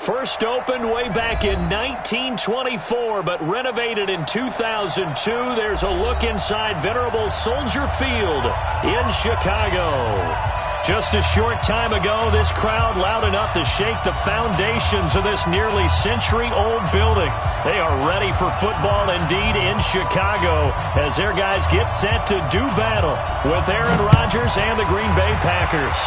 First opened way back in 1924, but renovated in 2002. There's a look inside venerable Soldier Field in Chicago. Just a short time ago, this crowd loud enough to shake the foundations of this nearly century-old building. They are ready for football indeed in Chicago as their guys get set to do battle with Aaron Rodgers and the Green Bay Packers.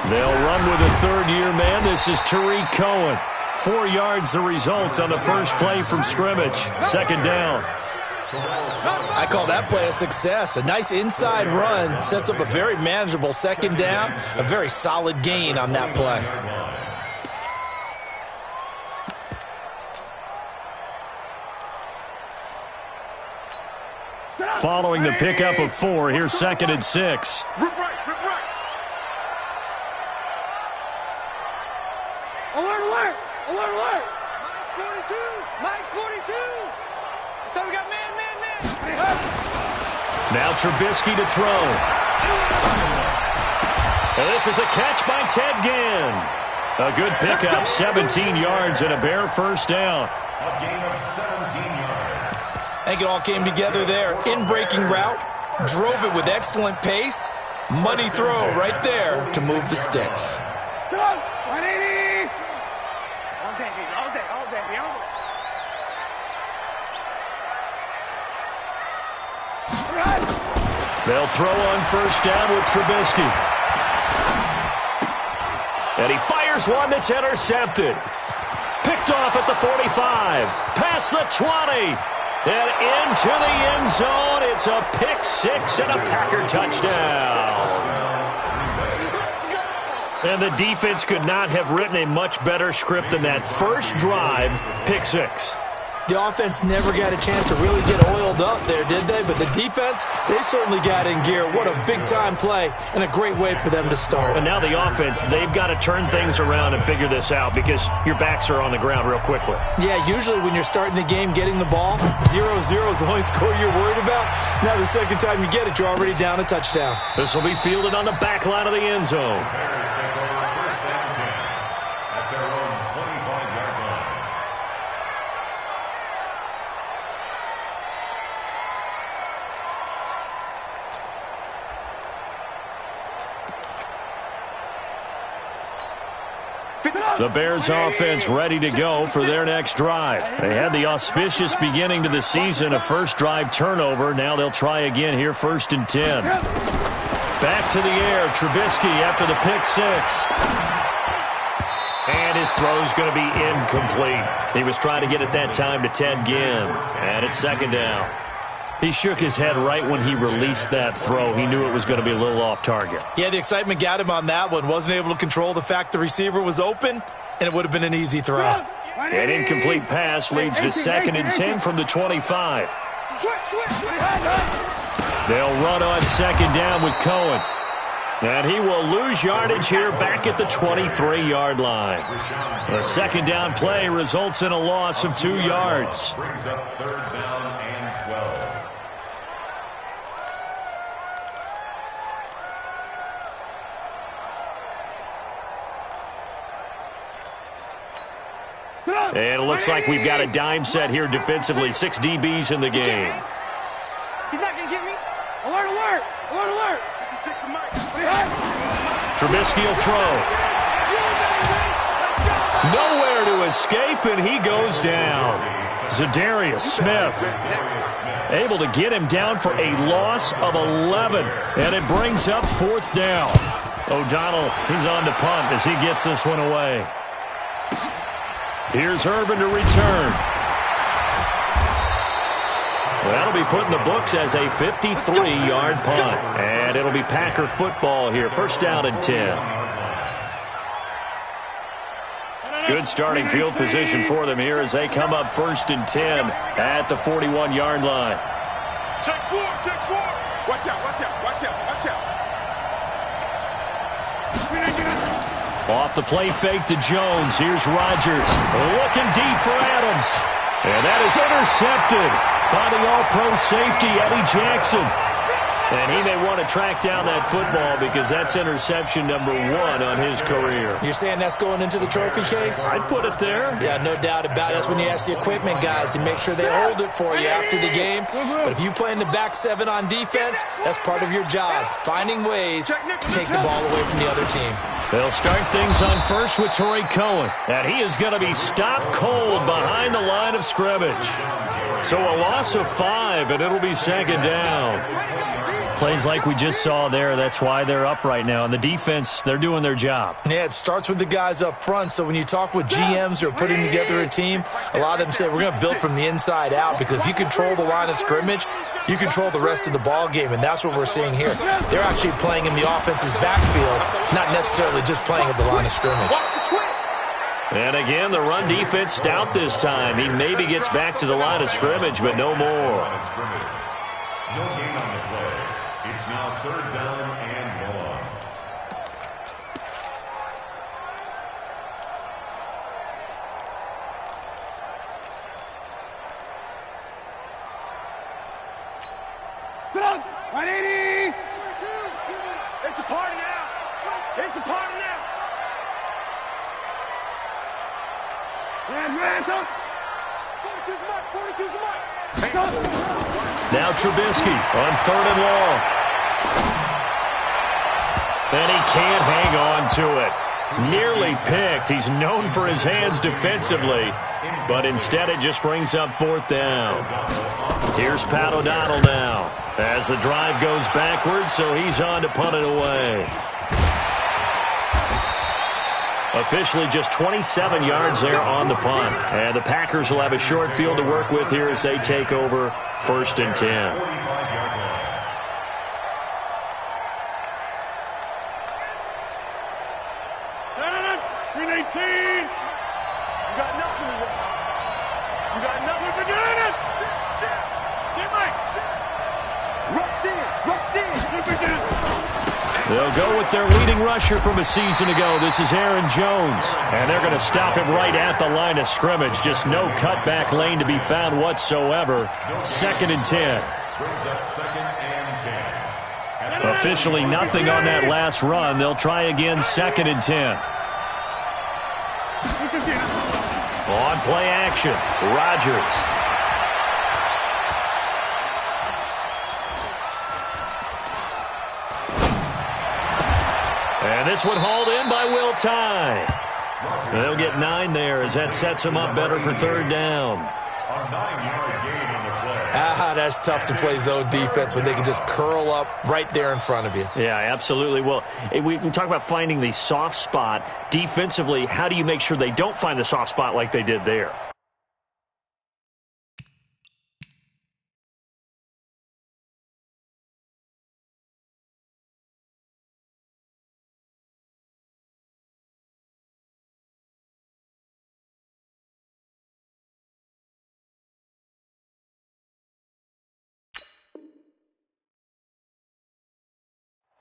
They'll run with a third-year man. This is Tariq Cohen. 4 yards the result on the first play from scrimmage. Second down. I call that play a success. A nice inside run sets up a very manageable second down. A very solid gain on that play. Following the pickup of 4, here's 2nd and 6. Alert! Mike's 42! Mike's 42! So we got man. Now Trubisky to throw. And this is a catch by Ted Ginn. A good pickup, 17 yards and a bare first down. A gain of 17 yards. I think it all came together there. In-breaking route, drove it with excellent pace. Money throw right there to move the sticks. 180! All day. They'll throw on first down with Trubisky. And he fires one that's intercepted. Picked off at the 45. Past the 20. And into the end zone. It's a pick six and a Packer touchdown. And the defense could not have written a much better script than that first drive, pick six. The offense never got a chance to really get oiled up there, did they? But the defense, they certainly got in gear. What a big-time play and a great way for them to start. And now the offense, they've got to turn things around and figure this out because your backs are on the ground real quickly. Yeah, usually when you're starting the game, getting the ball, 0-0 is the only score you're worried about. Now the second time you get it, you're already down a touchdown. This will be fielded on the back line of the end zone. The Bears offense ready to go for their next drive. They had the auspicious beginning to the season, a first drive turnover. Now they'll try again here, 1st and 10. Back to the air, Trubisky after the pick six. And his throw's going to be incomplete. He was trying to get it that time to Ted Ginn. And it's 2nd down. He shook his head right when he released that throw. He knew it was going to be a little off target. Yeah, the excitement got him on that one. Wasn't able to control the fact the receiver was open, and it would have been an easy throw. An incomplete pass leads to 2nd and 10 from the 25. They'll run on 2nd down with Cohen. And he will lose yardage here back at the 23-yard line. A 2nd down play results in a loss of 2 yards. Brings up 3rd down and 12. And it looks like we've got a dime set here defensively. 6 DBs in the game. He's not going to get me. Alert! Trubisky will throw. Nowhere to escape, and he goes down. Za'Darius Smith able to get him down for a loss of 11. And it brings up 4th down. O'Donnell, he's on to punt as he gets this one away. Here's Irvin to return. Well, that'll be put in the books as a 53-yard punt. And it'll be Packer football here. 1st down and 10. Good starting field position for them here as they come up 1st and 10 at the 41-yard line. Check four, check four. Watch out, watch out, watch out, watch out. Off the play fake to Jones. Here's Rodgers. Looking deep for Adams. And that is intercepted by the all-pro safety, Eddie Jackson. And he may want to track down that football because that's interception number 1 on his career. You're saying that's going into the trophy case? I'd put it there. Yeah, no doubt about it. That's when you ask the equipment guys to make sure they hold it for you after the game. But if you play in the back 7 on defense, that's part of your job, finding ways to take the ball away from the other team. They'll start things on first with Torrey Cohen. And he is going to be stopped cold behind the line of scrimmage. So a loss of 5, and it'll be 2nd down. Plays like we just saw there, that's why they're up right now. And the defense, they're doing their job. Yeah, it starts with the guys up front. So when you talk with GMs who are putting together a team, a lot of them say we're going to build from the inside out because if you control the line of scrimmage, you control the rest of the ball game, and that's what we're seeing here. They're actually playing in the offense's backfield, not necessarily just playing at the line of scrimmage. And again, the run defense stout this time. He maybe gets back to the line of scrimmage, but no more. No gain on the play. It's now 3rd down and 1. Good on. 180. It's a party now. It's a party now. Hands up. 42's the mark. 42's the mark. Now Trubisky on 3rd and long. And he can't hang on to it. Nearly picked. He's known for his hands defensively, but instead it just brings up 4th down. Here's Pat O'Donnell now as the drive goes backwards, so he's on to punt it away. Officially just 27 yards there on the punt. And the Packers will have a short field to work with here as they take over 1st and 10. 45-yard line. Green 18. You got nothing to do. You got nothing to do. Sit. Get Mike. Rush in. They'll go with their leading rusher from a season ago. This is Aaron Jones. And they're going to stop him right at the line of scrimmage. Just no cutback lane to be found whatsoever. 2nd and 10. Brings up 2nd and 10. Officially nothing on that last run. They'll try again 2nd and 10. On play action, Rodgers. And this one hauled in by Will Tye. They'll get 9 there as that sets them up better for 3rd down. A 9-yard gain on the play. That's tough to play zone defense when they can just curl up right there in front of you. Yeah, absolutely. Well, we talk about finding the soft spot. Defensively, how do you make sure they don't find the soft spot like they did there?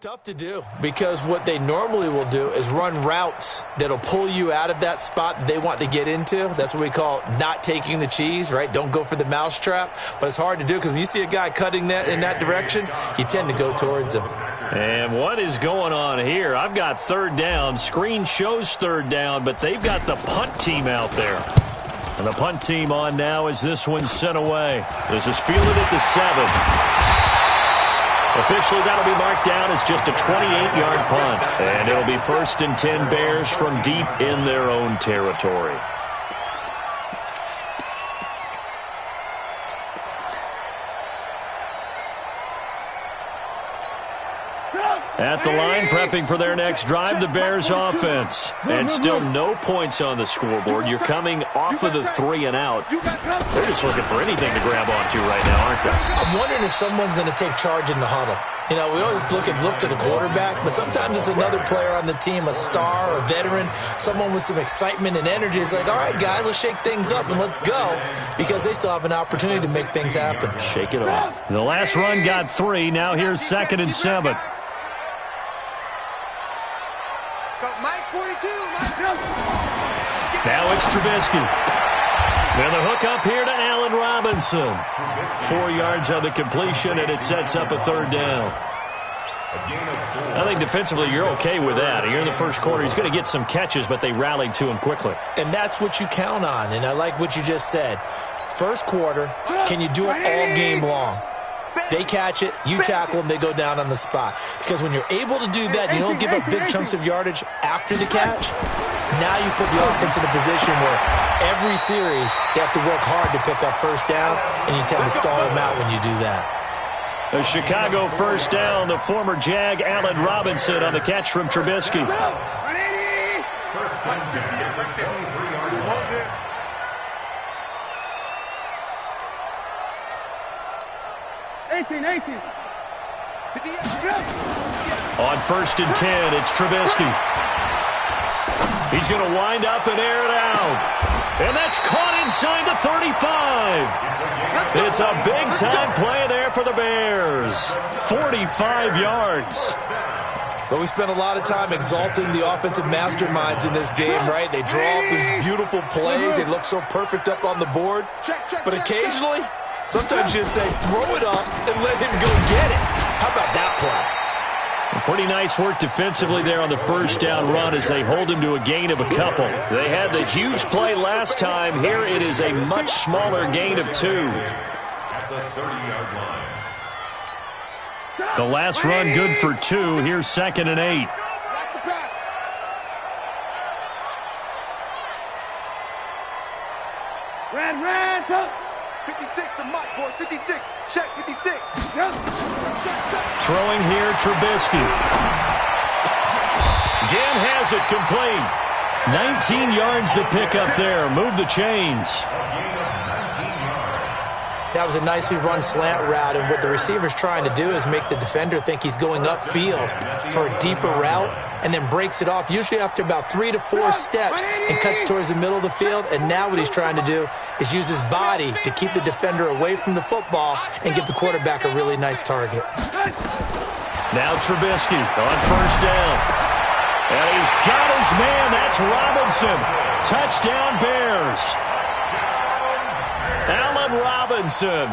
Tough to do because what they normally will do is run routes that'll pull you out of that spot that they want to get into. That's what we call not taking the cheese, right? Don't go for the mousetrap. But it's hard to do because when you see a guy cutting that in that direction, you tend to go towards him. And what is going on here? I've got 3rd down. Screen shows 3rd down, but they've got the punt team out there. And the punt team on now as this one's sent away. This is fielded at the 7. Officially, that'll be marked down as just a 28-yard punt. And it'll be 1st and 10 Bears from deep in their own territory. Get up. At the line, prepping for their next drive, the Bears offense. And still no points on the scoreboard. You're coming off of the 3 and out. They're just looking for anything to grab onto right now, aren't they? I'm wondering if someone's going to take charge in the huddle. You know, we always look to the quarterback, but sometimes it's another player on the team, a star, a veteran, someone with some excitement and energy. It's like, all right, guys, let's shake things up and let's go, because they still have an opportunity to make things happen. Shake it off. The last run got 3. Now here's 2nd and 7. Mike 42, Mike. Now it's Trubisky. Then the hook up here to Allen Robinson. 4 yards on the completion, and it sets up a 3rd down. I think defensively you're okay with that. You're in the first quarter. He's going to get some catches, but they rallied to him quickly. And that's what you count on, and I like what you just said. First quarter, can you do it all game long? They catch it, you tackle them, they go down on the spot. Because when you're able to do that, you don't give up big chunks of yardage after the catch. Now you put the offense in a position where every series they have to work hard to pick up first downs, and you tend to stall them out when you do that. A Chicago first down, the former Jag Allen Robinson on the catch from Trubisky. 18. On 1st and 10, it's Trubisky. He's going to wind up and air it out. And that's caught inside the 35. It's a big-time play there for the Bears. 45 yards. But we spent a lot of time exalting the offensive masterminds in this game, right? They draw up these beautiful plays. They look so perfect up on the board. But occasionally, sometimes you just say, throw it up and let him go get it. How about that play? Pretty nice work defensively there on the first down run as they hold him to a gain of a couple. They had the huge play last time. Here it is a much smaller gain of 2. At the 30-yard line. The last run good for 2. Here's 2nd and 8. Red, top. 56 to Mike, boys. 56. Check 56. Check. Throwing here, Trubisky. Again has it complete. 19 yards to pick up there. Move the chains. That was a nicely run slant route, and what the receiver's trying to do is make the defender think he's going upfield for a deeper route, and then breaks it off, usually after about 3 to 4 steps, and cuts towards the middle of the field. And now what he's trying to do is use his body to keep the defender away from the football and give the quarterback a really nice target. Now Trubisky on first down. And he's got his man. That's Robinson. Touchdown Bears. Allen Robinson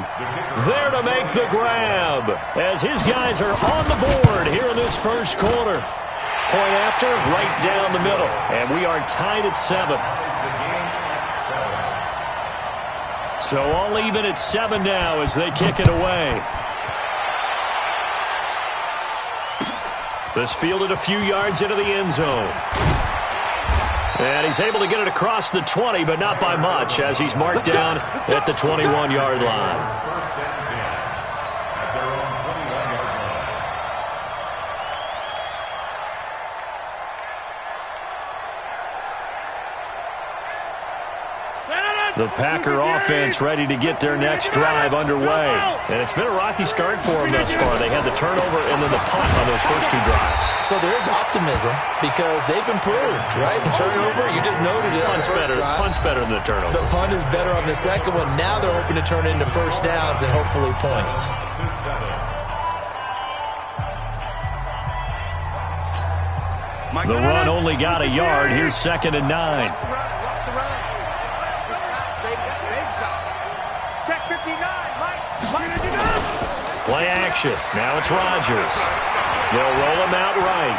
there to make the grab as his guys are on the board here in this first quarter. Point after, right down the middle. And we are tied at 7. So all even at 7 now as they kick it away. This fielded a few yards into the end zone. And he's able to get it across the 20, but not by much, as he's marked down at the 21-yard line. First and 10 at their own 21-yard line. The Packer offense ready to get their next drive underway. And it's been a rocky start for them thus far. They had the turnover and then the punt on those first 2 drives. So there is optimism because they've improved, right? And turnover, you just noted it. Punt's better than the turnover. The punt is better on the second one. Now they're hoping to turn it into first downs and hopefully points. The run only got a yard. Here's 2nd and 9. Check 59, Mike. Play action. Now it's Rodgers. They'll roll him out right.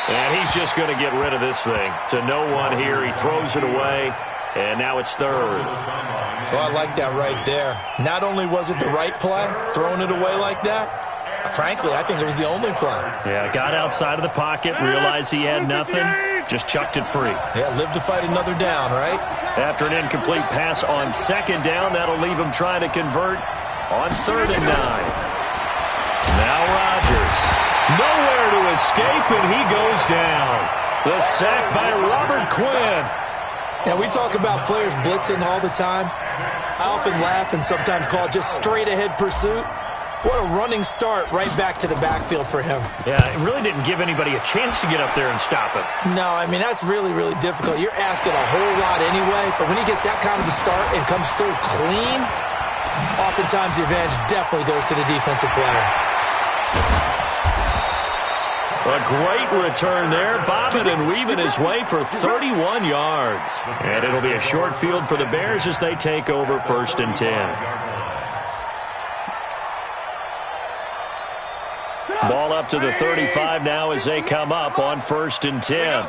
And he's just going to get rid of this thing. To no one here. He throws it away. And now it's 3rd. Oh, I like that right there. Not only was it the right play, throwing it away like that, frankly, I think it was the only play. Yeah, got outside of the pocket, realized he had nothing, just chucked it free. Yeah, live to fight another down, right? After an incomplete pass on 2nd down, that'll leave him trying to convert on 3rd and 9. Now Rodgers. Nowhere to escape, and he goes down. The sack by Robert Quinn. Now, we talk about players blitzing all the time. I often laugh and sometimes call it just straight-ahead pursuit. What a running start right back to the backfield for him. Yeah, it really didn't give anybody a chance to get up there and stop him. No, I mean, that's really, really difficult. You're asking a whole lot anyway, but when he gets that kind of a start and comes through clean, oftentimes the advantage definitely goes to the defensive player. A great return there, bobbing and weaving his way for 31 yards. And it'll be a short field for the Bears as they take over 1st and 10. Ball up to the 35 now as they come up on 1st and 10.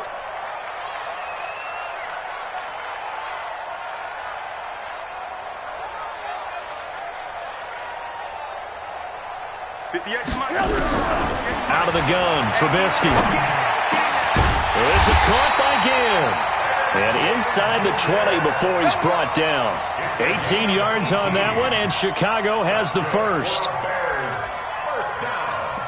Out of the gun, Trubisky. This is caught by Ginn. And inside the 20 before he's brought down. 18 yards on that one, and Chicago has the first.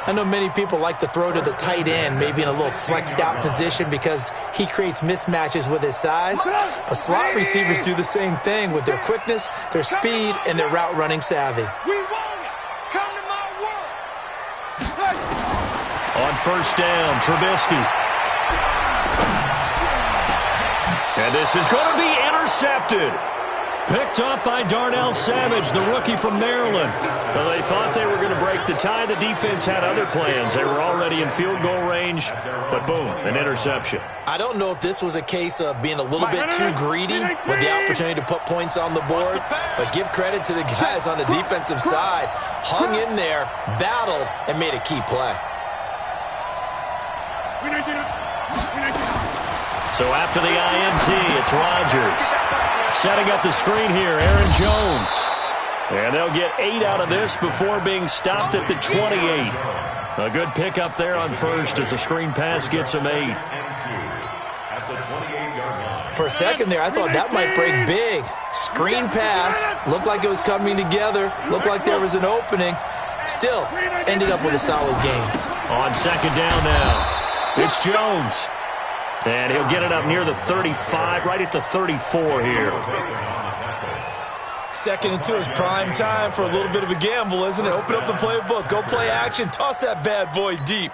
I know many people like to throw to the tight end, maybe in a little flexed out position because he creates mismatches with his size. But slot receivers do the same thing with their quickness, their speed, and their route running savvy. We want it. Come to my world. On 1st down, Trubisky. And this is going to be intercepted. Picked up by Darnell Savage, the rookie from Maryland. Well, they thought they were going to break the tie. The defense had other plans. They were already in field goal range, but boom, an interception. I don't know if this was a case of being a little bit too greedy with the opportunity to put points on the board, but give credit to the guys on the defensive side. Hung in there, battled, and made a key play. So after the INT, it's Rodgers. Setting up the screen here, Aaron Jones. And they'll get 8 out of this before being stopped at the 28. A good pickup there on 1st as the screen pass gets him 8. For a second there, I thought that might break big. Screen pass, looked like it was coming together, looked like there was an opening. Still, ended up with a solid game. On 2nd down now, it's Jones. And he'll get it up near the 35, right at the 34 here. 2nd and 2 is prime time for a little bit of a gamble, isn't it? Open up the playbook, go play action, toss that bad boy deep.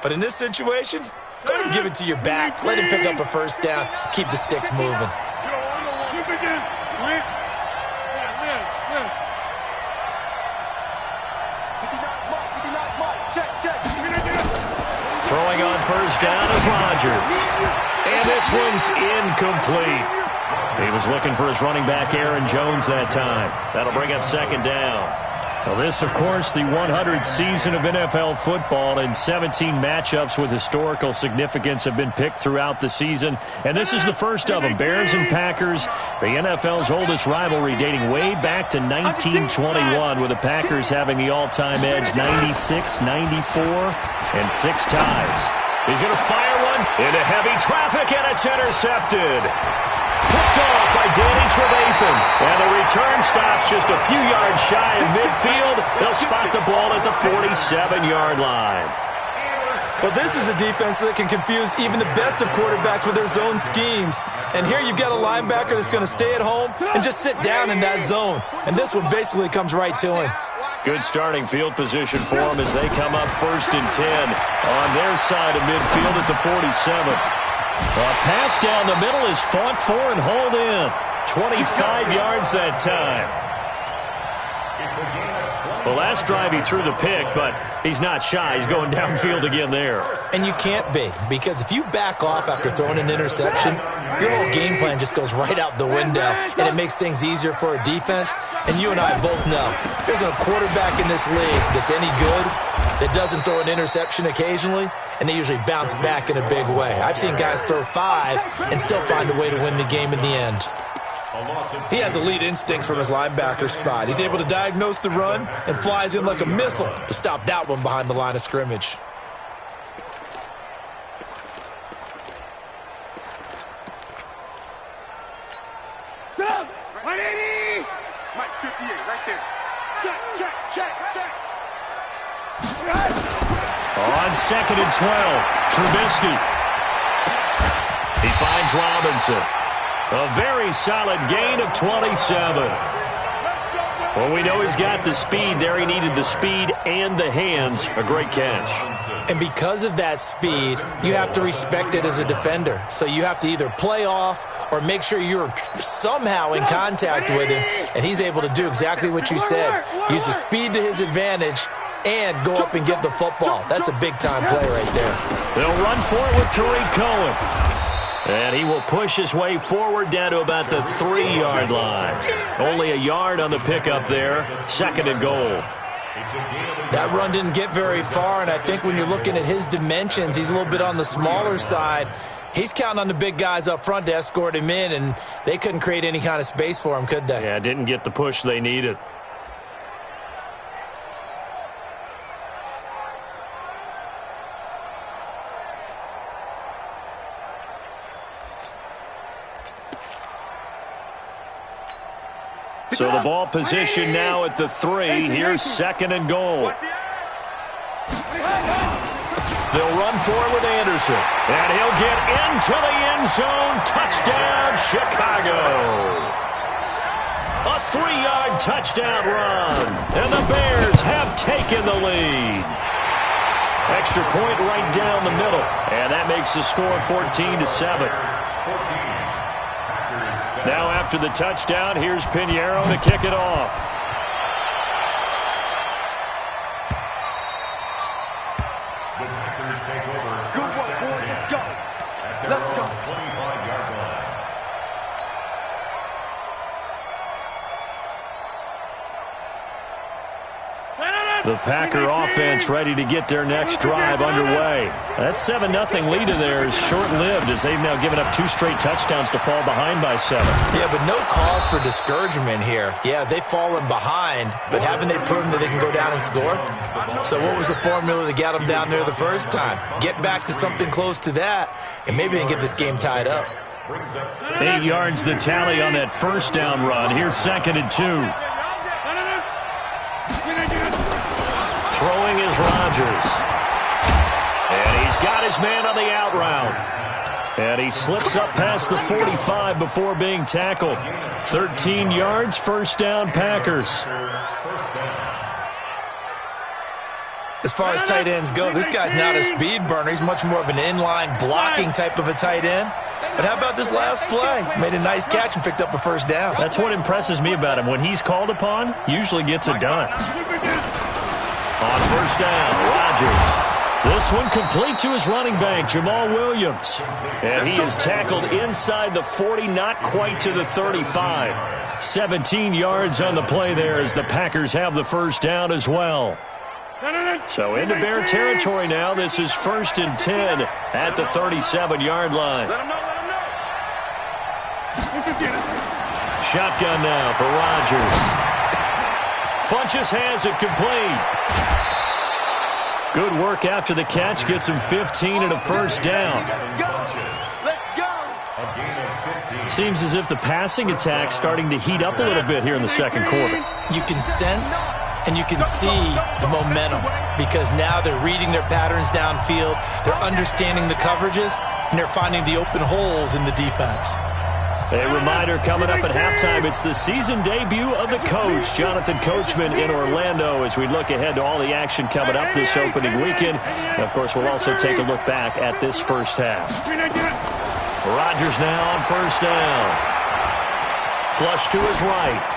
But in this situation, go ahead and give it to your back. Let him pick up a 1st down, keep the sticks moving. Throwing on 1st down is Rodgers. And this one's incomplete. He was looking for his running back, Aaron Jones, that time. That'll bring up 2nd down. Well, this, of course, the 100th season of NFL football, and 17 matchups with historical significance have been picked throughout the season. And this is the first of them, Bears and Packers, the NFL's oldest rivalry dating way back to 1921, with the Packers having the all-time edge 96, 94, and 6 ties. He's going to fire one into heavy traffic, and it's intercepted. Picked off by Danny Trevathan. And the return stops just a few yards shy of midfield. They'll spot the ball at the 47-yard line. Well, this is a defense that can confuse even the best of quarterbacks with their zone schemes. And here you've got a linebacker that's going to stay at home and just sit down in that zone. And this one basically comes right to him. Good starting field position for them as they come up 1st and 10 on their side of midfield at the 47. A pass down the middle is fought for and hauled in. 25 yards that time. The last drive he threw the pick, but he's not shy. He's going downfield again there. And you can't be, because if you back off after throwing an interception, your whole game plan just goes right out the window, and it makes things easier for a defense. And you and I both know there's a quarterback in this league that's any good that doesn't throw an interception occasionally, and they usually bounce back in a big way. I've seen guys throw 5 and still find a way to win the game in the end. He has elite instincts from his linebacker spot. He's able to diagnose the run and flies in like a missile to stop that one behind the line of scrimmage. Stop! 180! Mike 58, right there. Check, check, check, check. On 2nd and 12, Trubisky. He finds Robinson. A very solid gain of 27. Well, we know he's got the speed there. He needed the speed and the hands. A great catch. And because of that speed, you have to respect it as a defender. So you have to either play off or make sure you're somehow in contact with him, and he's able to do exactly what you said. Use the speed to his advantage and go up and get the football. That's a big-time play right there. They'll run for it with Tariq Cohen. And he will push his way forward down to about the 3-yard line. Only a yard on the pickup there. 2nd and goal. That run didn't get very far, and I think when you're looking at his dimensions, he's a little bit on the smaller side. He's counting on the big guys up front to escort him in, and they couldn't create any kind of space for him, could they? Yeah, didn't get the push they needed. So the ball position now at the 3. Here's 2nd and goal. They'll run for it with Anderson. And he'll get into the end zone. Touchdown, Chicago. A 3-yard touchdown run. And the Bears have taken the lead. Extra point right down the middle. And that makes the score 14-7. Now after the touchdown, here's Pinheiro to kick it off. The Packers take over. Good work, boys. Let's go. Let's go. 25-yard line. The Packer offense ready to get their next drive underway. That 7-0 lead of theirs is short-lived as they've now given up 2 straight touchdowns to fall behind by 7. Yeah, but no cause for discouragement here. Yeah, they've fallen behind, but haven't they proven that they can go down and score? So what was the formula that got them down there the first time? Get back to something close to that, and maybe they can get this game tied up. 8 yards the tally on that first down run. Here's 2nd and 2. Throwing is Rodgers. And he's got his man on the out route. And he slips up past the 45 before being tackled. 13 yards, first down, Packers. As far as tight ends go, this guy's not a speed burner. He's much more of an inline blocking type of a tight end. But how about this last play? Made a nice catch and picked up a first down. That's what impresses me about him. When he's called upon, usually gets it done. On first down, Rodgers. This one complete to his running back, Jamal Williams. And he is tackled inside the 40, not quite to the 35. 17 yards on the play there as the Packers have the first down as well. So into Bear territory now. This is 1st and 10 at the 37-yard line. Let him know. Shotgun now for Rodgers. Funches has it complete. Good work after the catch. Gets him 15 and a first down. Let's go. Seems as if the passing attack's starting to heat up a little bit here in the second quarter. You can sense and you can see the momentum because now they're reading their patterns downfield, they're understanding the coverages, and they're finding the open holes in the defense. A reminder coming up at halftime, it's the season debut of the coach, Jonathan Coachman in Orlando, as we look ahead to all the action coming up this opening weekend. And of course, we'll also take a look back at this first half. Rodgers now on first down. Flush to his right.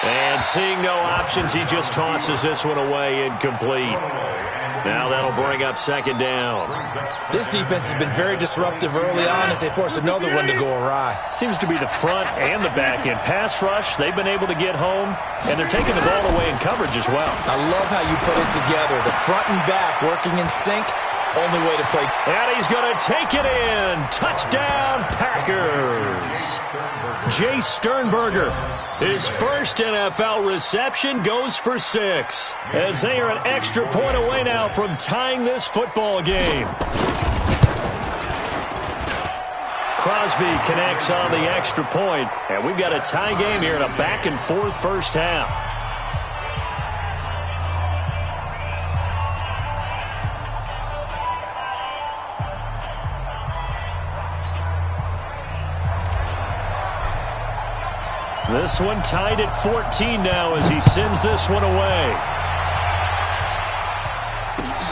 And seeing no options, he just tosses this one away, incomplete. Now that'll bring up second down. This defense has been very disruptive early on as they force another one to go awry. Seems to be the front and the back end. Pass rush, they've been able to get home, and they're taking the ball away in coverage as well. I love how you put it together. The front and back working in sync, only way to play. And he's going to take it in. Touchdown, Packers. Jace Sternberger, his first NFL reception, goes for 6. As they are an extra point away now from tying this football game. Crosby connects on the extra point, and we've got a tie game here in a back-and-forth first half. This one tied at 14 now as he sends this one away.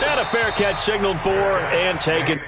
And a fair catch signaled for and taken.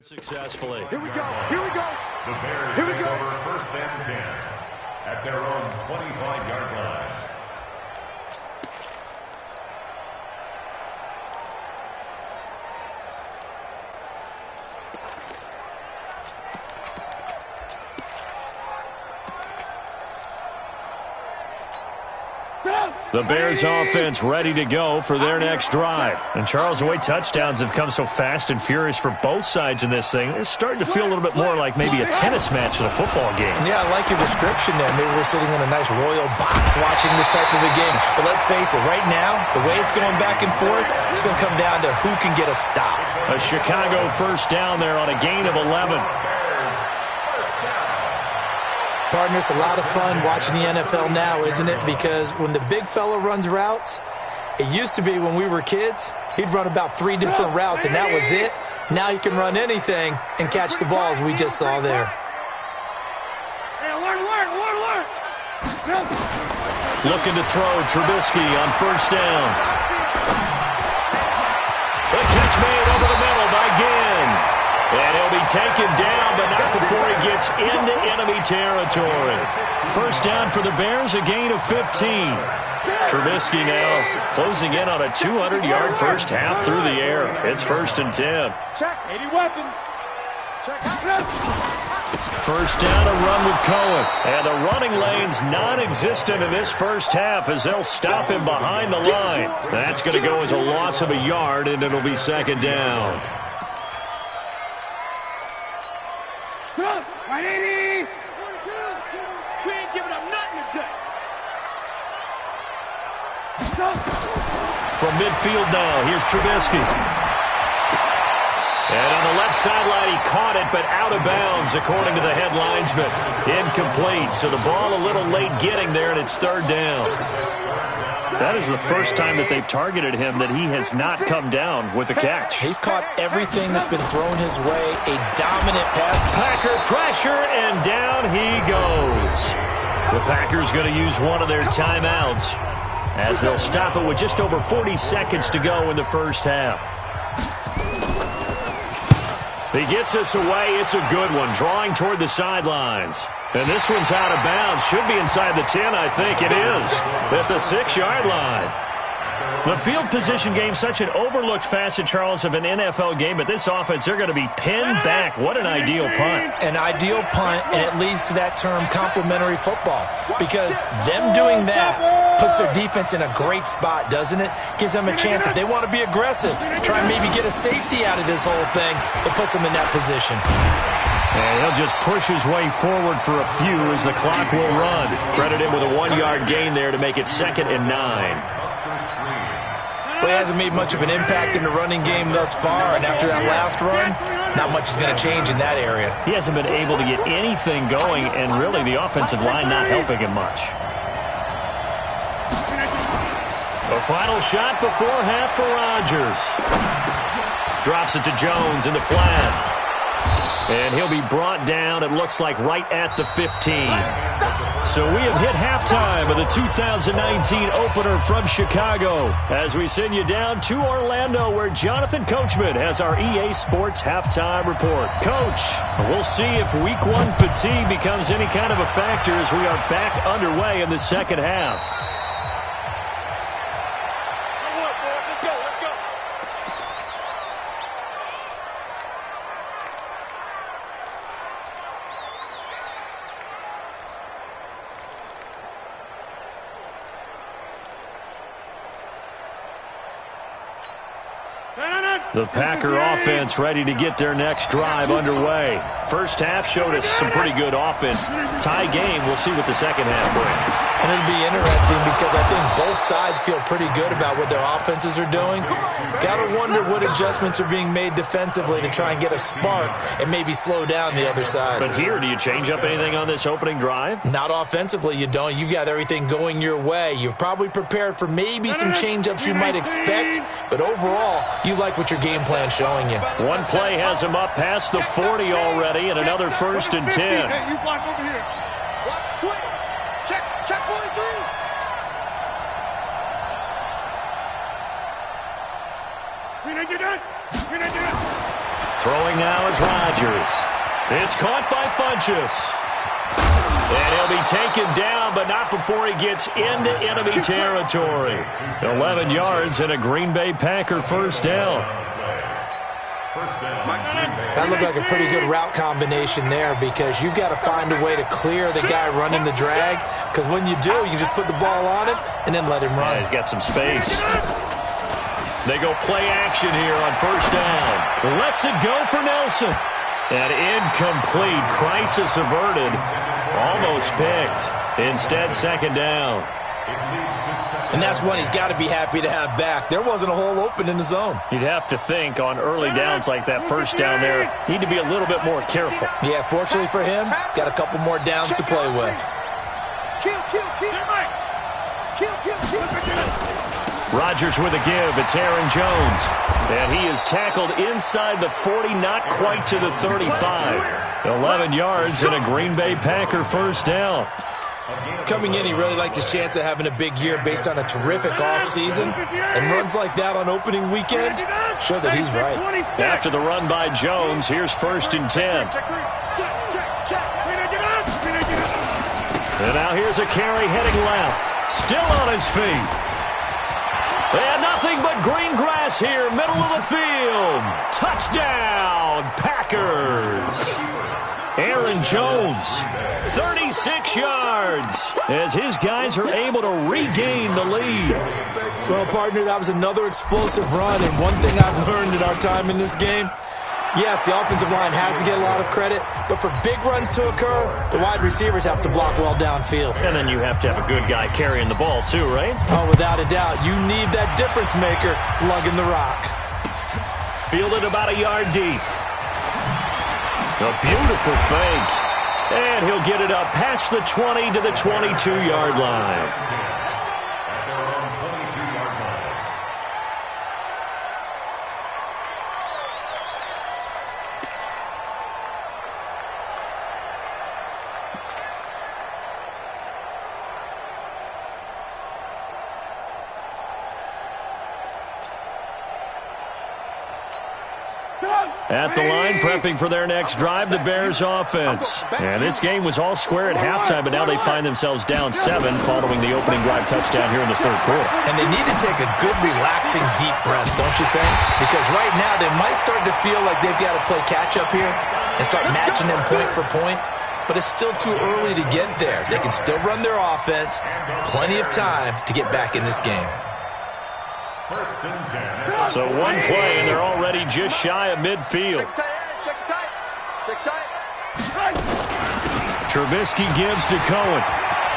Successfully. Here we go. Here we go. The Bears Here we take go. over first and 10 at their own 25-yard line. The Bears offense ready to go for their next drive. And Charles, the way touchdowns have come so fast and furious for both sides in this thing, it's starting to feel a little bit more like maybe a tennis match than a football game. Yeah, I like your description there. Maybe we're sitting in a nice royal box watching this type of a game. But let's face it, right now, the way it's going back and forth, it's going to come down to who can get a stop. A Chicago first down there on a gain of 11. Partner, it's a lot of fun watching the NFL now, isn't it? Because when the big fella runs routes, it used to be when we were kids, he'd run about 3 different routes, and that was it. Now he can run anything and catch the balls we just saw there. Hey, alert. Looking to throw Trubisky on first down. The catch made over the middle by Ginn. And he'll be taken down, but not before he gets into enemy territory. First down for the Bears, a gain of 15. Trubisky now closing in on a 200-yard first half through the air. It's first and 10. Check. 80 weapon. Check. First down, a run with Cohen. And the running lane's non-existent in this first half as they'll stop him behind the line. That's going to go as a loss of a yard, and it'll be second down. Right, 80. 22. We ain't giving up nothing today. From midfield now, here's Trubisky. And on the left sideline, he caught it, but out of bounds, according to the head linesman. Incomplete, so the ball a little late getting there, and it's third down. That is the first time that they've targeted him that he has not come down with a catch. He's caught everything that's been thrown his way. A dominant pass. Packer pressure, and down he goes. The Packers going to use one of their timeouts as they'll stop it with just over 40 seconds to go in the first half. He gets us away. It's a good one, drawing toward the sidelines. And this one's out of bounds. Should be inside the 10, I think it is. At the 6-yard line. The field position game, such an overlooked facet, Charles, of an NFL game. But this offense, they're going to be pinned back. What an ideal punt. An ideal punt, and it leads to that term complementary football. Because them doing that puts their defense in a great spot, doesn't it? Gives them a chance. If they want to be aggressive, try and maybe get a safety out of this whole thing, it puts them in that position. And he'll just push his way forward for a few as the clock will run. Credit him with a 1-yard gain there to make it second and 9. Well, he hasn't made much of an impact in the running game thus far, and after that last run, not much is going to change in that area. He hasn't been able to get anything going, and really the offensive line not helping him much. A final shot before half for Rodgers. Drops it to Jones in the flat. And he'll be brought down, it looks like, right at the 15. So we have hit halftime of the 2019 opener from Chicago as we send you down to Orlando where Jonathan Coachman has our EA Sports halftime report. Coach, we'll see if week 1 fatigue becomes any kind of a factor as we are back underway in the second half. The Packer offense ready to get their next drive underway. First half showed us some pretty good offense. Tie game, we'll see what the second half brings. And it'll be interesting because I think both sides feel pretty good about what their offenses are doing. Got to wonder what adjustments are being made defensively to try and get a spark and maybe slow down the other side. But here, do you change up anything on this opening drive? Not offensively, you don't. You've got everything going your way. You've probably prepared for maybe some change-ups you might expect, but overall, you like what your game plan's showing you. One play has him up past the 40 already, and another first and 10. Hey, you block over here. Watch twins. Check 43. Throwing now is Rodgers. It's caught by Funchess. And he'll be taken down, but not before he gets into enemy territory. 11 yards and a Green Bay Packer first down. That looked like a pretty good route combination there because you've got to find a way to clear the guy running the drag, because when you do, you just put the ball on him and then let him run. Yeah, he's got some space. They go play action here on first down. Lets it go for Nelson. And incomplete. Crisis averted. Almost picked. Instead, second down. And that's one he's got to be happy to have back. There wasn't a hole open in the zone. You'd have to think on early downs like that first down there, you need to be a little bit more careful. Yeah, fortunately for him, got a couple more downs to play with. Rodgers with a give. It's Aaron Jones. And he is tackled inside the 40, not quite to the 35. 11 yards and a Green Bay Packer first down. Coming in, he really liked his chance of having a big year based on a terrific offseason. And runs like that on opening weekend show that he's right. After the run by Jones, here's first and 10. And now here's a carry heading left. Still on his feet. And nothing but green grass here, middle of the field. Touchdown, Packers. Aaron Jones, 36 yards, as his guys are able to regain the lead. Well, partner, that was another explosive run, and one thing I've learned in our time in this game, yes, the offensive line has to get a lot of credit, but for big runs to occur, the wide receivers have to block well downfield. And then you have to have a good guy carrying the ball too, right? Oh, without a doubt. You need that difference maker lugging the rock. Fielded about a yard deep. A beautiful fake. And he'll get it up past the 20 to the 22-yard line. At the line, prepping for their next drive, the Bears offense. And this game was all square at halftime, but now they find themselves down 7 following the opening drive touchdown here in the third quarter. And they need to take a good, relaxing, deep breath, don't you think? Because right now they might start to feel like they've got to play catch-up here and start matching them point for point. But it's still too early to get there. They can still run their offense. Plenty of time to get back in this game. So one play, and they're already just shy of midfield. Trubisky gives to Cohen.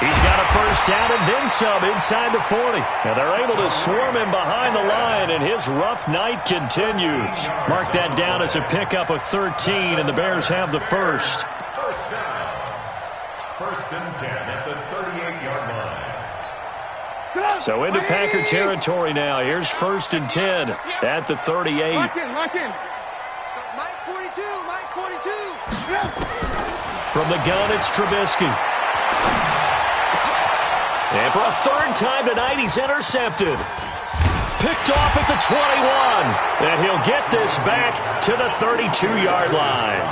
He's got a first down and then some inside the 40. And they're able to swarm him behind the line, and his rough night continues. Mark that down as a pickup of 13, and the Bears have the first. First down. First and 10 at the 38-yard line. So into Packer territory now. Here's first and 10 at the 38. Lock in. Mike 42, Mike 42. From the gun, it's Trubisky. And for a third time tonight, he's intercepted. Picked off at the 21. And he'll get this back to the 32-yard line.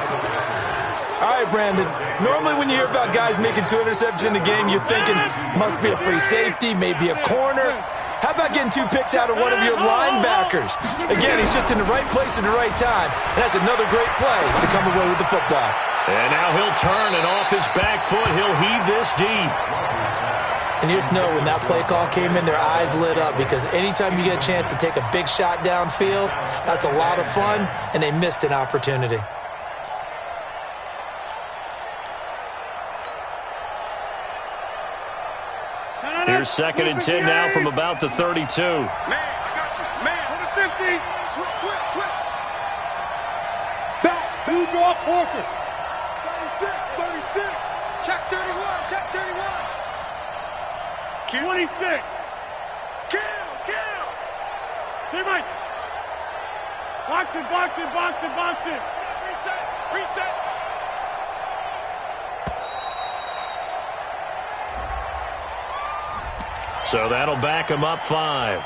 All right, Brandon. Normally when you hear about guys making 2 interceptions in the game, you're thinking must be a free safety, maybe a corner. How about getting 2 picks out of one of your linebackers? Again, he's just in the right place at the right time. And that's another great play to come away with the football. And now he'll turn, and off his back foot, he'll heave this deep. And you just know when that play call came in, their eyes lit up, because anytime you get a chance to take a big shot downfield, that's a lot of fun, and they missed an opportunity. Here's second and 10 now from about the 32. Man, I got you. Man, on the 50. Switch. Back. Blue draw quarter. 36. Check 31. 26. Kill. Hey, Mike. Box it. Reset. So that'll back him up 5.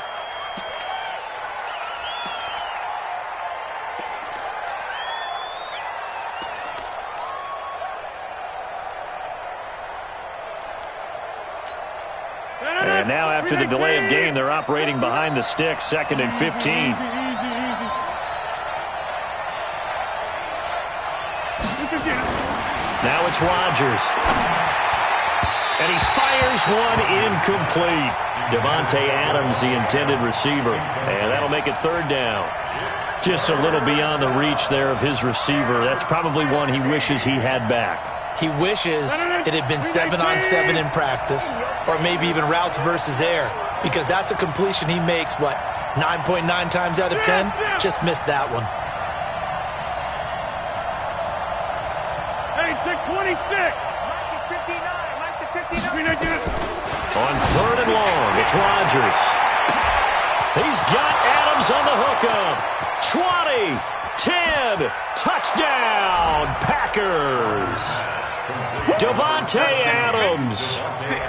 And now after the delay of game, they're operating behind the sticks, 2nd and 15. Now it's Rodgers. And he fires one incomplete. Davante Adams, the intended receiver. And that'll make it 3rd down. Just a little beyond the reach there of his receiver. That's probably one he wishes he had back. He wishes it had been 7-on-7 in practice, or maybe even routes versus air, because that's a completion he makes, 9.9 times out of 10? Just missed that one. Hey, take 26. Mike is 59. Mike is 59. On 3rd and long, it's Rodgers. He's got Adams on the hookup. 20, 10, touchdown, Packers. Davante Adams,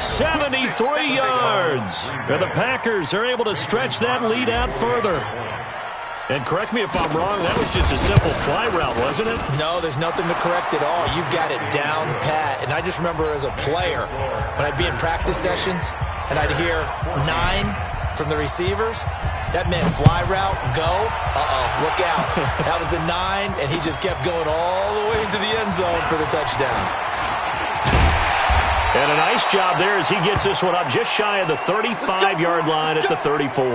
73 yards. And the Packers are able to stretch that lead out further. And correct me if I'm wrong, that was just a simple fly route, wasn't it? No, there's nothing to correct at all. You've got it down pat. And I just remember as a player, when I'd be in practice sessions and I'd hear 9 from the receivers, that meant fly route, go, look out. That was the 9, and he just kept going all the way into the end zone for the touchdown. And a nice job there as he gets this one up just shy of the 35-yard line at the 34.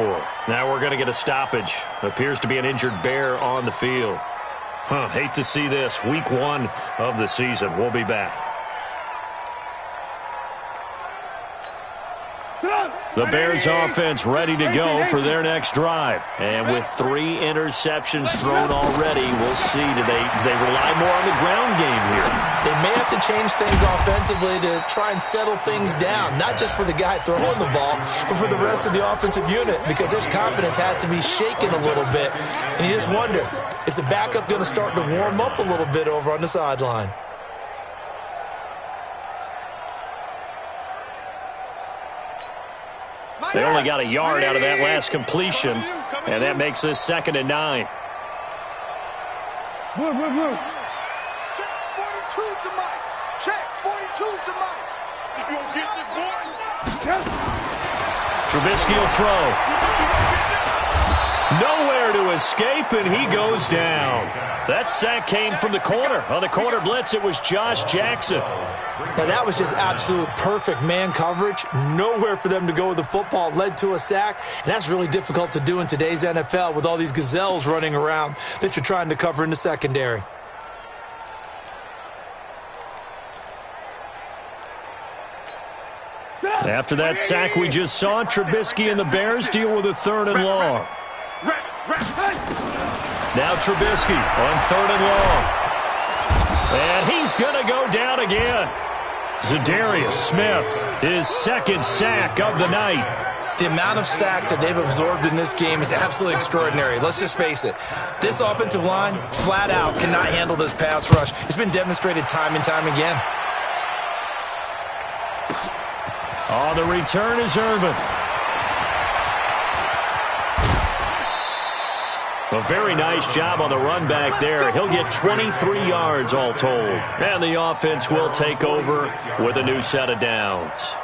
Now we're going to get a stoppage. Appears to be an injured Bear on the field. Hate to see this. Week 1 of the season. We'll be back. The Bears offense ready to go for their next drive. And with 3 interceptions thrown already, we'll see. Do they rely more on the ground game here? They may have to change things offensively to try and settle things down, not just for the guy throwing the ball, but for the rest of the offensive unit, because their confidence has to be shaken a little bit. And you just wonder, is the backup going to start to warm up a little bit over on the sideline? They only got a yard out of that last completion, and that makes this 2nd and 9. Check, 42's the mic. Check, 42's the mic. You gonna get this boy? Trubisky will throw. Nowhere to escape, and he goes down. That sack came from the corner. On the corner blitz, it was Josh Jackson. Now, that was just absolute perfect man coverage. Nowhere for them to go with the football. Led to a sack, and that's really difficult to do in today's NFL with all these gazelles running around that you're trying to cover in the secondary. After that sack we just saw, Trubisky and the Bears deal with a 3rd and long. Now Trubisky on 3rd and long. And he's going to go down again. Za'Darius Smith, his 2nd sack of the night. The amount of sacks that they've absorbed in this game is absolutely extraordinary. Let's just face it. This offensive line, flat out, cannot handle this pass rush. It's been demonstrated time and time again. On the return is Irvin. A very nice job on the run back there. He'll get 23 yards all told. And the offense will take over with a new set of downs.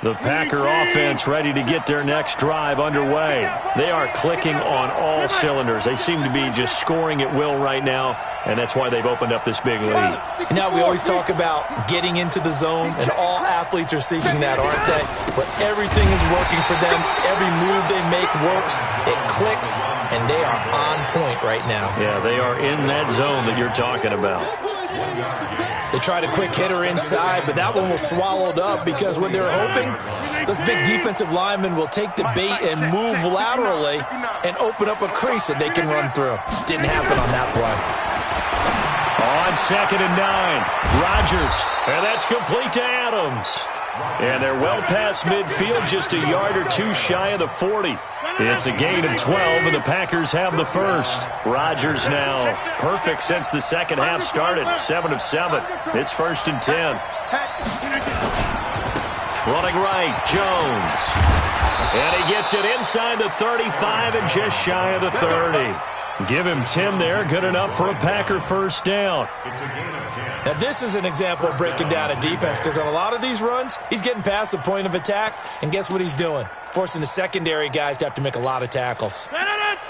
The Packer offense ready to get their next drive underway. They are clicking on all cylinders. They seem to be just scoring at will right now, and that's why they've opened up this big lead. Now, we always talk about getting into the zone, and all athletes are seeking that, aren't they? Where everything is working for them. Every move they make works. It clicks, and they are on point right now. Yeah, they are in that zone that you're talking about. They tried a quick hitter inside, but that one was swallowed up because when they're hoping, those big defensive linemen will take the bait and move laterally and open up a crease that they can run through. Didn't happen on that play. On 2nd and 9, Rodgers, and that's complete to Adams. And they're well past midfield, just a yard or 2 shy of the 40. It's a gain of 12, and the Packers have the first. Rodgers now perfect since the second half started, 7 of 7. It's 1st and 10. Running right, Jones. And he gets it inside the 35 and just shy of the 30. Give him 10 there. Good enough for a Packer first down. It's a gain of 10. Now, this is an example of breaking down a defense because on a lot of these runs, he's getting past the point of attack, and guess what he's doing? Forcing the secondary guys to have to make a lot of tackles.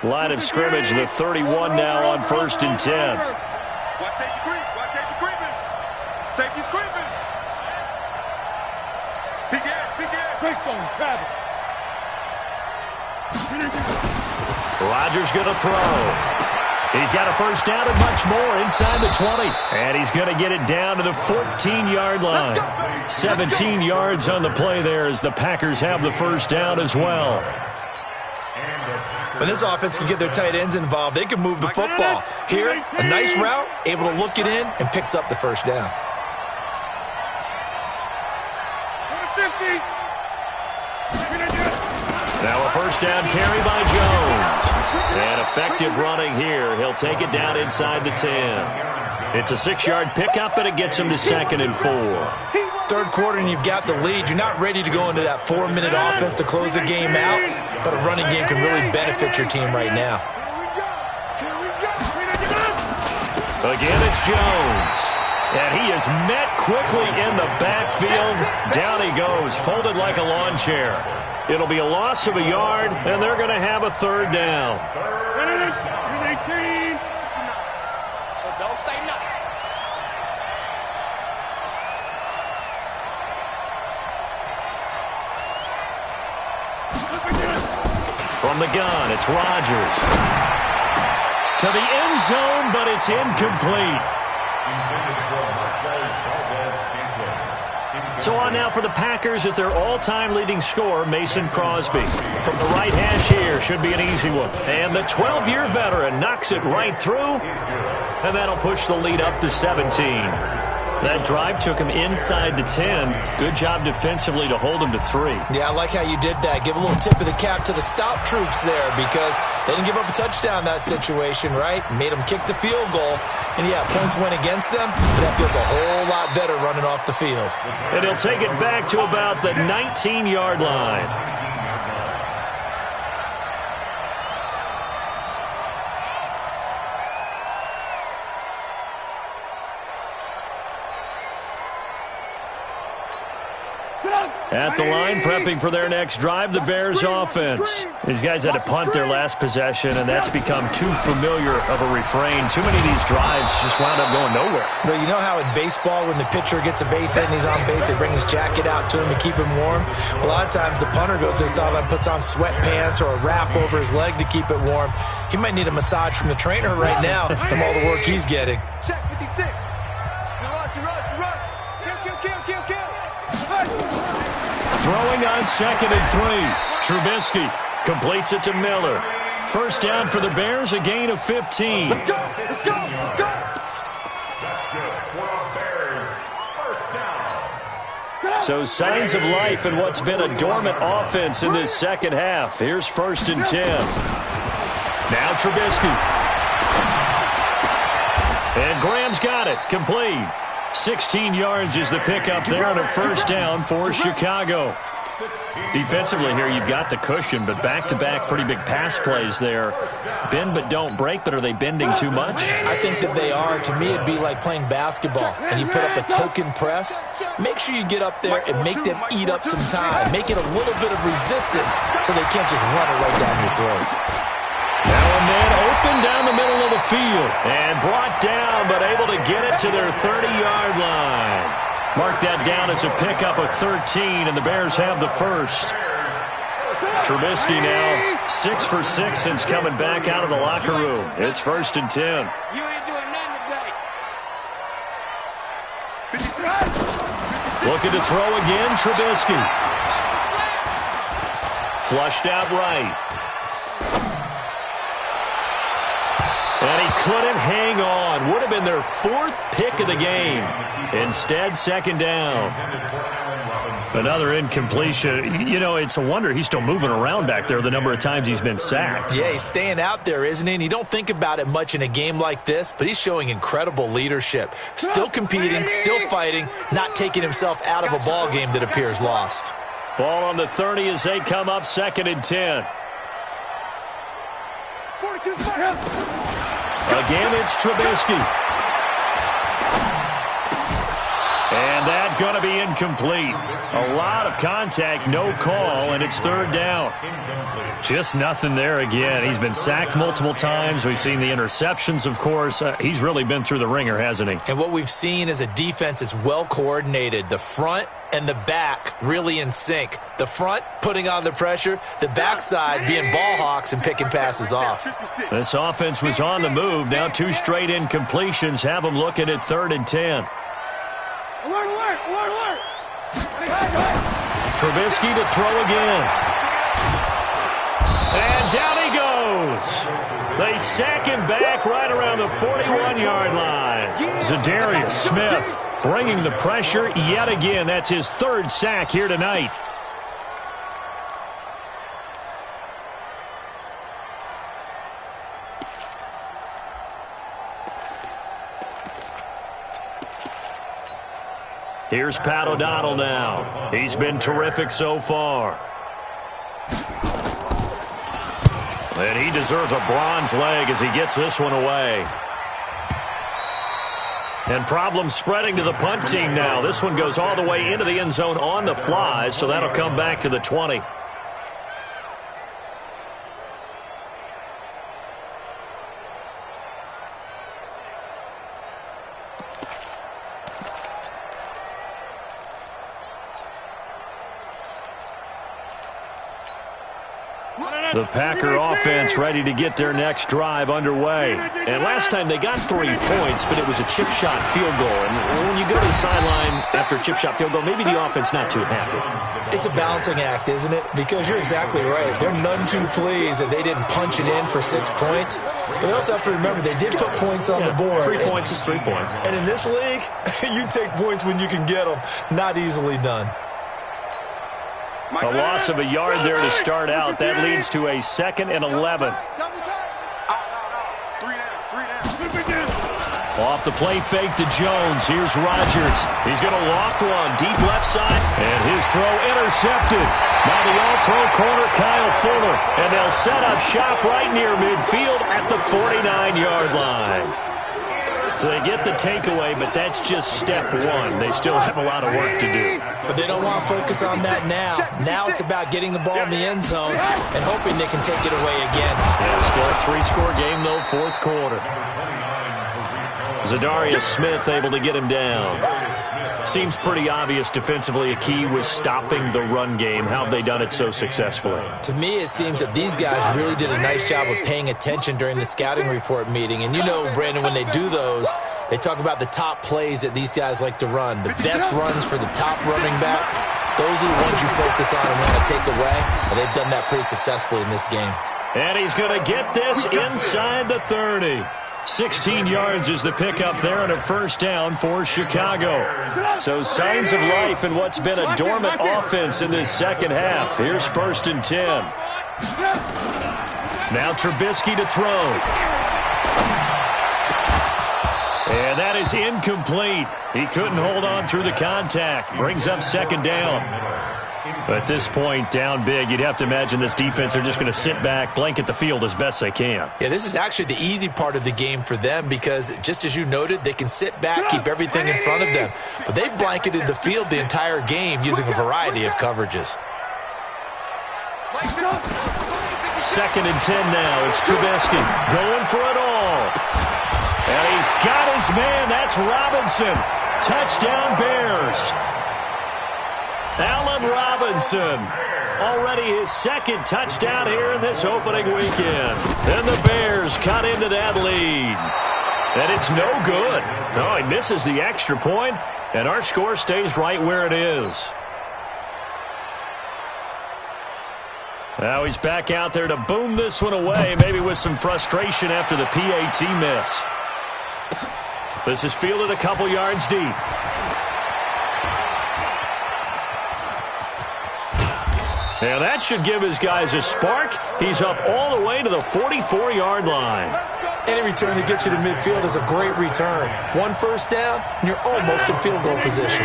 Line of scrimmage, the 31 now on 1st and 10. Watch safety creep. Watch safety creeping. Safety's creeping. Peek in. Greystone, travel. Rodgers going to throw. He's got a first down and much more inside the 20. And he's going to get it down to the 14-yard line. 17 yards on the play there as the Packers have the first down as well. When this offense can get their tight ends involved, they can move the football. Here, a nice route, able to look it in, and picks up the first down. 50. Now a first down carry by Jones. And effective running here. He'll take it down inside the 10. It's a 6-yard pickup, and it gets him to 2nd and 4. Third quarter, and you've got the lead. You're not ready to go into that 4-minute offense to close the game out, but a running game can really benefit your team right now. Again, it's Jones. And he is met quickly in the backfield. Down he goes, folded like a lawn chair. It'll be a loss of a yard, and they're going to have a third down. 18. So don't say nothing. From the gun, it's Rodgers. To the end zone, but it's incomplete. So on now for the Packers at their all-time leading scorer, Mason Crosby. From the right hash here, should be an easy one. And the 12-year veteran knocks it right through, and that'll push the lead up to 17. That drive took him inside the 10. Good job defensively to hold him to 3. Yeah, I like how you did that. Give a little tip of the cap to the stop troops there because they didn't give up a touchdown in that situation, right? Made them kick the field goal. And, yeah, points went against them, but that feels a whole lot better running off the field. And he'll take it back to about the 19-yard line. At the line, prepping for their next drive, the Bears offense. These guys had to punt their last possession, and that's become too familiar of a refrain. Too many of these drives just wound up going nowhere. Well, you know how in baseball, when the pitcher gets a base hit and he's on base, they bring his jacket out to him to keep him warm? A lot of times the punter goes to the sideline, puts on sweatpants or a wrap over his leg to keep it warm. He might need a massage from the trainer right now from all the work he's getting. Check 56. Run. Kill. Throwing on 2nd and 3. Trubisky completes it to Miller. First down for the Bears, a gain of 15. Let's go. That's good for the Bears. First down. So signs of life in what's been a dormant offense in this second half. Here's 1st and 10. Now Trubisky. And Graham's got it. Complete. 16 yards is the pickup there on a first down for Chicago. Defensively here, you've got the cushion, but back-to-back pretty big pass plays there. Bend but don't break, but are they bending too much? I think that they are. To me, it'd be like playing basketball, and you put up a token press. Make sure you get up there and make them eat up some time. Make it a little bit of resistance so they can't just run it right down your throat. Now a man open down the middle of the field and brought down, but able to get it to their 30-yard line. Mark that down as a pickup of 13, and the Bears have the first. Trubisky now 6 for 6 since coming back out of the locker room. It's 1st and 10. You ain't doing nothing today. Looking to throw again, Trubisky. Flushed out right. And he couldn't hang on. Would have been their 4th pick of the game. Instead, 2nd down. Another incompletion. You know, it's a wonder he's still moving around back there the number of times he's been sacked. Yeah, he's staying out there, isn't he? And you don't think about it much in a game like this, but he's showing incredible leadership. Still competing, still fighting, not taking himself out of a ball game that appears lost. Ball on the 30 as they come up 2nd and 10. 42 Again, it's Trubisky. And that's going to be incomplete. A lot of contact, no call, and it's 3rd down. Just nothing there again. He's been sacked multiple times. We've seen the interceptions, of course. He's really been through the ringer, hasn't he? And what we've seen is a defense that's well coordinated. The front and the back really in sync. The front putting on the pressure, the backside being ball hawks and picking passes off. This offense was on the move. Now 2 straight incompletions have them looking at 3rd and 10. Alert, alert, alert, alert. Trubisky to throw again. And down he goes. They sack him back right around the 41-yard line. Zadarius Smith bringing the pressure yet again. That's his 3rd sack here tonight. Here's Pat O'Donnell now. He's been terrific so far. And he deserves a bronze leg as he gets this one away. And problems spreading to the punt team now. This one goes all the way into the end zone on the fly, so that'll come back to the 20. The Packer offense ready to get their next drive underway. And last time they got 3 points, but it was a chip shot field goal. And when you go to the sideline after a chip shot field goal, maybe the offense not too happy. It's a balancing act, isn't it? Because you're exactly right. They're none too pleased that they didn't punch it in for 6 points. But they also have to remember they did put points on the board. 3 points is 3 points. And in this league, you take points when you can get them. Not easily done. A loss of a yard there to start out. That leads to a 2nd and 11. Off the play fake to Jones. Here's Rodgers. He's going to loft one deep left side. And his throw intercepted. Now the all-pro corner, Kyle Fuller. And they'll set up shop right near midfield at the 49-yard line. So they get the takeaway, but that's just step 1. They still have a lot of work to do. But they don't want to focus on that now. Now it's about getting the ball in the end zone and hoping they can take it away again. Yeah, still a 3-score game, though, 4th quarter. Zadarius Smith able to get him down. Seems pretty obvious defensively a key was stopping the run game. How have they done it so successfully? To me, it seems that these guys really did a nice job of paying attention during the scouting report meeting. And you know, Brandon, when they do those, they talk about the top plays that these guys like to run. The best runs for the top running back, those are the ones you focus on and want to take away. And they've done that pretty successfully in this game. And he's going to get this inside the 30. 16 yards is the pickup there on a 1st down for Chicago. So signs of life in what's been a dormant offense in this 2nd half. Here's 1st and 10. Now Trubisky to throw. And that is incomplete. He couldn't hold on through the contact. Brings up 2nd down. But at this point, down big, you'd have to imagine this defense are just going to sit back, blanket the field as best they can. Yeah, this is actually the easy part of the game for them because, just as you noted, they can sit back, keep everything in front of them. But they've blanketed the field the entire game using a variety of coverages. 2nd and 10 now. It's Trubisky going for it all. And he's got his man. That's Robinson. Touchdown Bears. Allen Robinson, already his 2nd touchdown here in this opening weekend. And the Bears cut into that lead. And it's no good. No, he misses the extra point, and our score stays right where it is. Now he's back out there to boom this one away, maybe with some frustration after the PAT miss. This is fielded a couple yards deep. And that should give his guys a spark. He's up all the way to the 44-yard line. Any return that gets you to midfield is a great return. 1 first down, and you're almost in field goal position.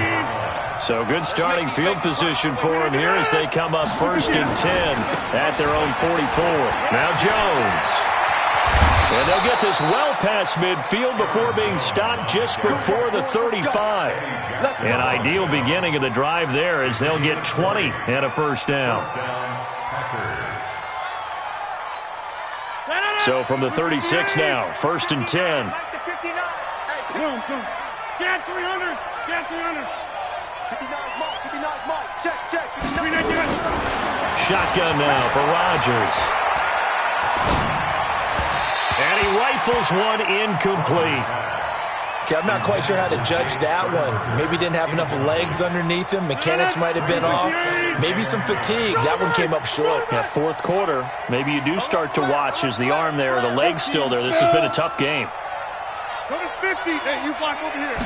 So good starting field position for him here as they come up 1st and 10 at their own 44. Now Jones. And they'll get this well past midfield before being stopped just before the 35. An ideal beginning of the drive there as they'll get 20 and a first down. So from the 36 now, 1st and 10. Boom, boom. Get 300. Get 300. 59 Mike. Check. Shotgun now for Rodgers. And he rifles one incomplete. Okay, I'm not quite sure how to judge that one. Maybe didn't have enough legs underneath him. Mechanics might have been off. Maybe some fatigue. That one came up short. Yeah, 4th quarter. Maybe you do start to watch as the arm there, the leg's still there. This has been a tough game. Go to 50. Hey, you block over here.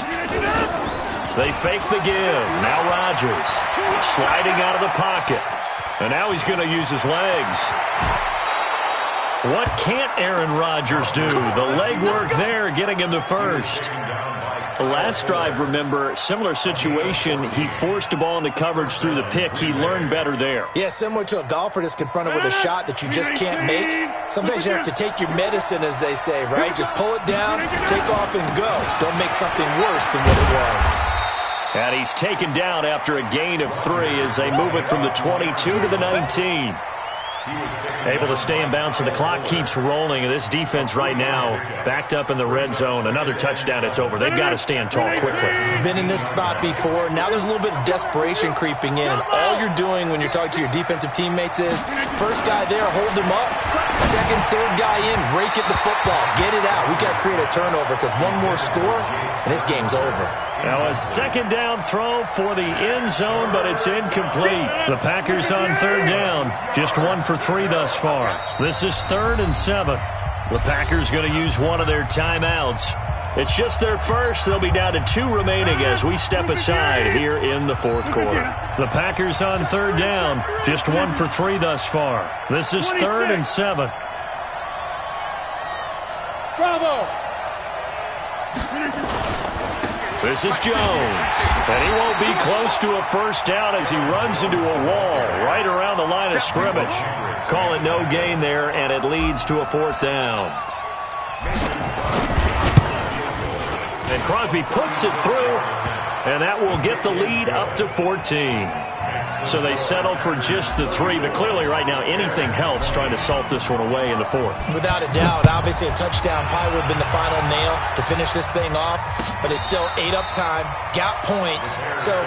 They fake the give. Now Rodgers sliding out of the pocket. And now he's going to use his legs. What can't Aaron Rodgers do? The leg work there, getting him the first. The last drive, remember, similar situation. He forced the ball into coverage through the pick. He learned better there. Yeah, similar to a golfer that's confronted with a shot that you just can't make. Sometimes you have to take your medicine, as they say, right? Just pull it down, take off, and go. Don't make something worse than what it was. And he's taken down after a gain of 3 as they move it from the 22 to the 19. Able to stay in bounds, and the clock keeps rolling. And this defense right now backed up in the red zone. Another touchdown, it's over. They've got to stand tall quickly. Been in this spot before. Now there's a little bit of desperation creeping in. And all you're doing when you're talking to your defensive teammates is, first guy there, hold him up. Second, third guy in, rake at the football. Get it out. We got to create a turnover because one more score, and this game's over. Now a 2nd down throw for the end zone, but it's incomplete. The Packers on 3rd down. Just 1 for 3 thus far. This is 3rd and 7. The Packers going to use one of their timeouts. It's just their first. They'll be down to 2 remaining as we step aside here in the 4th quarter. The Packers on 3rd down. Just 1 for 3 thus far. This is 3rd and 7. Bravo. This is Jones, and he won't be close to a first down as he runs into a wall right around the line of scrimmage. Call it no gain there, and it leads to a 4th down. And Crosby puts it through, and that will get the lead up to 14. So they settle for just the 3, but clearly right now anything helps trying to salt this one away in the 4th. Without a doubt, obviously a touchdown probably would have been the final nail to finish this thing off, but it's still ate up time, got points. So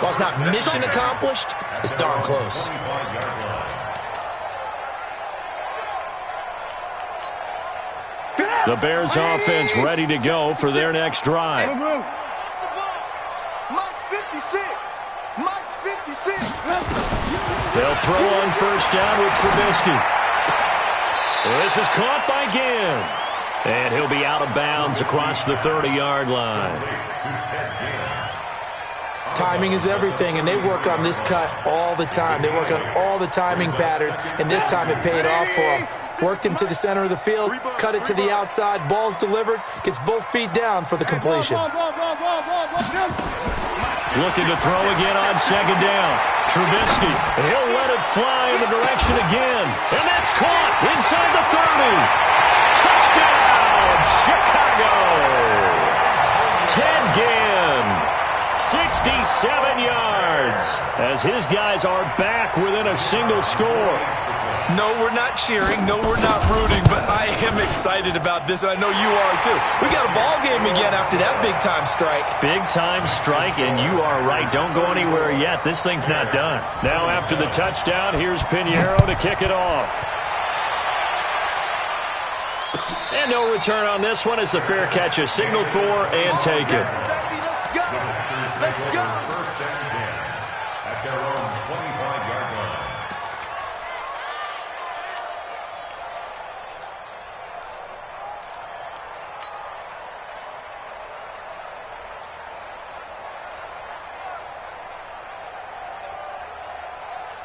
while it's not mission accomplished, it's darn close. The Bears offense ready to go for their next drive. Mike's 56. Mike's 56. They'll throw on first down with Trubisky. This is caught by Ginn. And he'll be out of bounds across the 30-yard line. Timing is everything, and they work on this cut all the time. They work on all the timing patterns, and this time it paid off for them. Worked him to the center of the field, cut it to the outside, ball's delivered, gets both feet down for the completion. Looking to throw again on 2nd down. Trubisky, he'll let it fly in the direction again. And that's caught inside the 30. Touchdown, Chicago. Ted Ginn, 67 yards, as his guys are back within a single score. No, we're not cheering. No, we're not rooting, but I am excited about this, and I know you are too. We got a ball game again after that big-time strike. Big-time strike, and you are right. Don't go anywhere yet. This thing's not done. Now after the touchdown, here's Pinheiro to kick it off. And no return on this one as the fair catch is signaled for and taken. Let's go. Let's go. First and 10 at their own 25-yard line.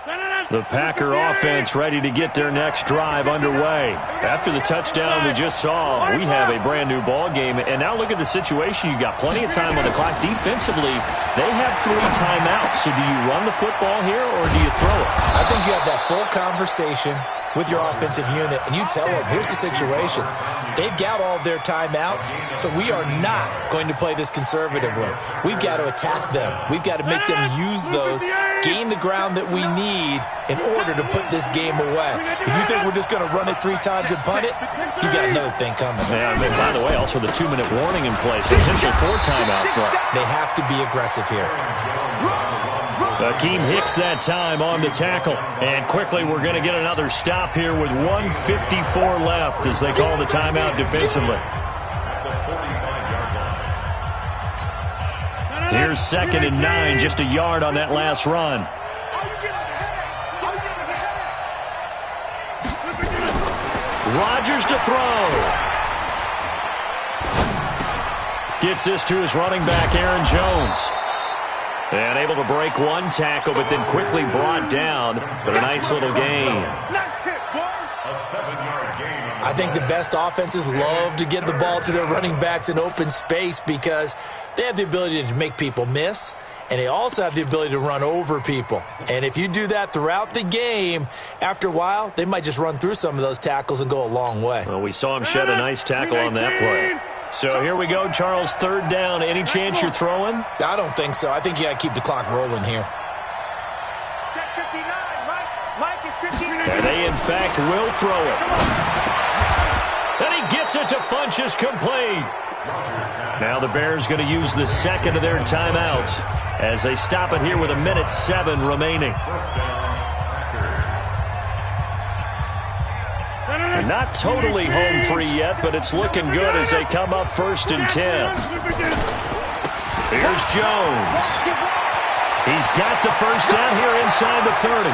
The Packer offense ready to get their next drive underway. After the touchdown we just saw, we have a brand-new ball game. And now look at the situation. You got plenty of time on the clock. Defensively, they have 3 timeouts. So do you run the football here or do you throw it? I think you have that full conversation with your offensive unit, and you tell them, here's the situation. They've got all their timeouts, so we are not going to play this conservatively. We've got to attack them. We've got to make them use those, gain the ground that we need in order to put this game away. If you think we're just going to run it 3 times and punt it, you got another thing coming. Yeah, and by the way, also the 2-minute warning in place. Essentially 4 timeouts left. They have to be aggressive here. Akeem Hicks that time on the tackle. And quickly we're going to get another stop here with 1:54 left as they call the timeout defensively. Here's 2nd and 9, just a yard on that last run. Rodgers to throw. Gets this to his running back, Aaron Jones. And able to break 1 tackle, but then quickly brought down. But a nice little gain. I think the best offenses love to get the ball to their running backs in open space because they have the ability to make people miss, and they also have the ability to run over people. And if you do that throughout the game, after a while, they might just run through some of those tackles and go a long way. Well, we saw him shed a nice tackle on that play. So here we go, Charles, 3rd down. Any chance you're throwing? I don't think so. I think you got to keep the clock rolling here. Check 59. Mike is 59. And they, in fact, will throw it. And he gets it to Funchess complete. Now the Bears going to use the 2nd of their timeouts as they stop it here with 1:07 remaining. Not totally home free yet, but it's looking good as they come up 1st and 10. Here's Jones. He's got the 1st down here inside the 30.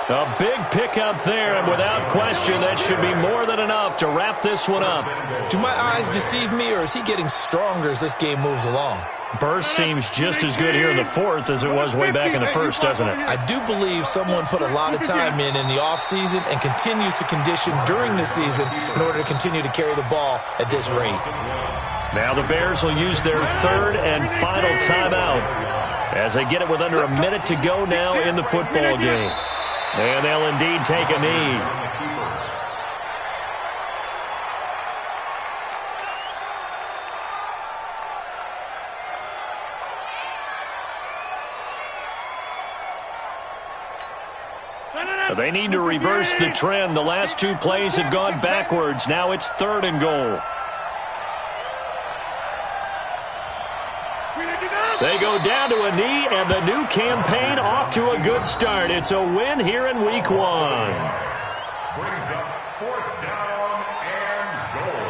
A big pickup there, and without question, that should be more than enough to wrap this one up. Do my eyes deceive me, or is he getting stronger as this game moves along? Burst seems just as good here in the 4th as it was way back in the 1st, doesn't it? I do believe someone put a lot of time in the offseason and continues to condition during the season in order to continue to carry the ball at this rate. Now the Bears will use their 3rd and final timeout as they get it with under a minute to go now in the football game. And they'll indeed take a knee. They need to reverse the trend. The last 2 plays have gone backwards. Now it's 3rd and goal. They go down to a knee, and the new campaign off to a good start. It's a win here in Week 1. Brings up 4th down and goal.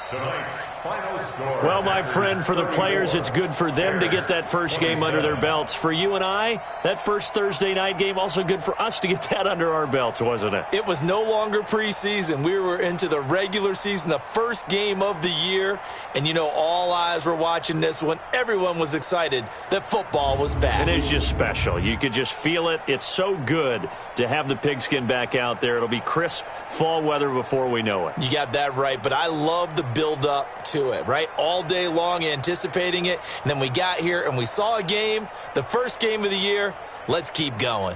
Tonight's final score. Well, my friend, for the players, it's good for them to get that first game under their belts. For you and I, that first Thursday night game, also good for us to get that under our belts, wasn't it? It was no longer preseason. We were into the regular season, the first game of the year. And, you know, all eyes were watching this one. Everyone was excited that football was back. It is just special. You could just feel it. It's so good to have the pigskin back out there. It'll be crisp fall weather before we know it. You got that right, but I love the build-up to it, right? All day long anticipating it, and then we got here and we saw a game, the first game of the year. Let's keep going.